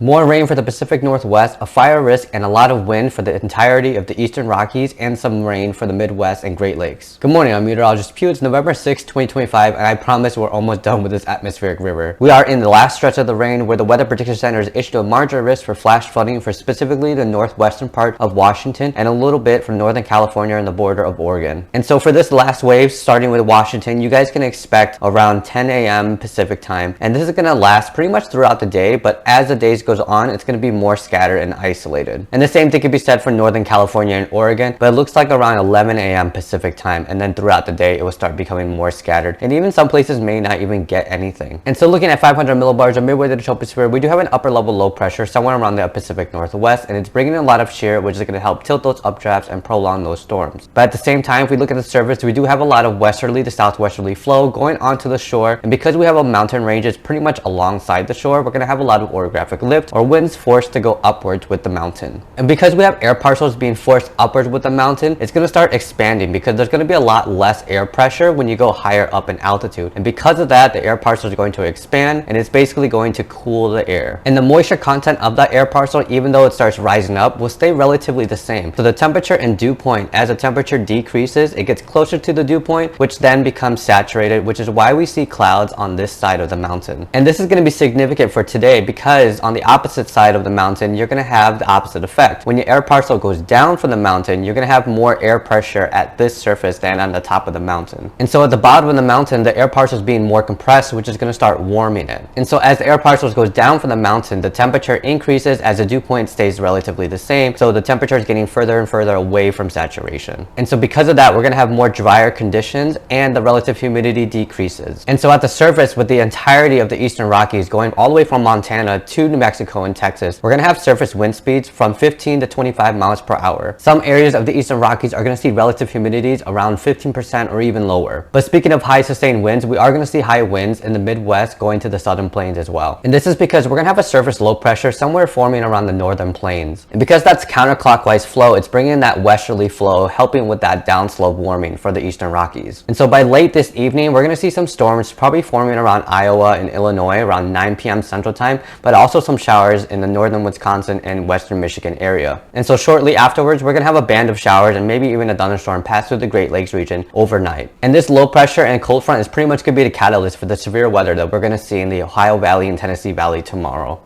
More rain for the Pacific Northwest, a fire risk, and a lot of wind for the entirety of the Eastern Rockies, and some rain for the Midwest and Great Lakes. Good morning, I'm meteorologist Pew. It's November 6, 2025, and I promise we're almost done with this atmospheric river. We are in the last stretch of the rain, where the Weather Prediction Center has issued a marginal risk for flash flooding for specifically the northwestern part of Washington and a little bit from Northern California and the border of Oregon. And so for this last wave, starting with Washington, you guys can expect around 10 a.m. Pacific time, and this is going to last pretty much throughout the day, but as the days goes on, it's going to be more scattered and isolated. And the same thing could be said for Northern California and Oregon, but it looks like around 11 a.m. Pacific time, and then throughout the day it will start becoming more scattered, and even some places may not even get anything. And so looking at 500 millibars or midway to the troposphere, we do have an upper level low pressure somewhere around the Pacific Northwest, and it's bringing a lot of shear, which is going to help tilt those updrafts and prolong those storms. But at the same time, if we look at the surface, we do have a lot of westerly to southwesterly flow going onto the shore, and because we have a mountain ranges pretty much alongside the shore, we're going to have a lot of orographic lift or winds forced to go upwards with the mountain. And because we have air parcels being forced upwards with the mountain, it's going to start expanding because there's going to be a lot less air pressure when you go higher up in altitude. And because of that, the air parcel is going to expand, and it's basically going to cool the air. And the moisture content of that air parcel, even though it starts rising up, will stay relatively the same. So the temperature and dew point, as the temperature decreases, it gets closer to the dew point, which then becomes saturated, which is why we see clouds on this side of the mountain. And this is going to be significant for today because on the opposite side of the mountain, you're going to have the opposite effect. When your air parcel goes down from the mountain, you're going to have more air pressure at this surface than on the top of the mountain. And so at the bottom of the mountain, the air parcel is being more compressed, which is going to start warming it. And so as the air parcel goes down from the mountain, the temperature increases as the dew point stays relatively the same. So the temperature is getting further and further away from saturation. And so because of that, we're going to have more drier conditions and the relative humidity decreases. And so at the surface, with the entirety of the Eastern Rockies going all the way from Montana to New Mexico and Texas, we're going to have surface wind speeds from 15 to 25 miles per hour. Some areas of the Eastern Rockies are going to see relative humidities around 15% or even lower. But speaking of high sustained winds, we are going to see high winds in the Midwest going to the southern plains as well. And this is because we're going to have a surface low pressure somewhere forming around the northern plains. And because that's counterclockwise flow, it's bringing in that westerly flow, helping with that downslope warming for the Eastern Rockies. And so by late this evening, we're going to see some storms probably forming around Iowa and Illinois around 9 p.m. Central Time, but also some showers in the northern Wisconsin and western Michigan area. And so shortly afterwards, we're going to have a band of showers and maybe even a thunderstorm pass through the Great Lakes region overnight. And this low pressure and cold front is pretty much going to be the catalyst for the severe weather that we're going to see in the Ohio Valley and Tennessee Valley tomorrow.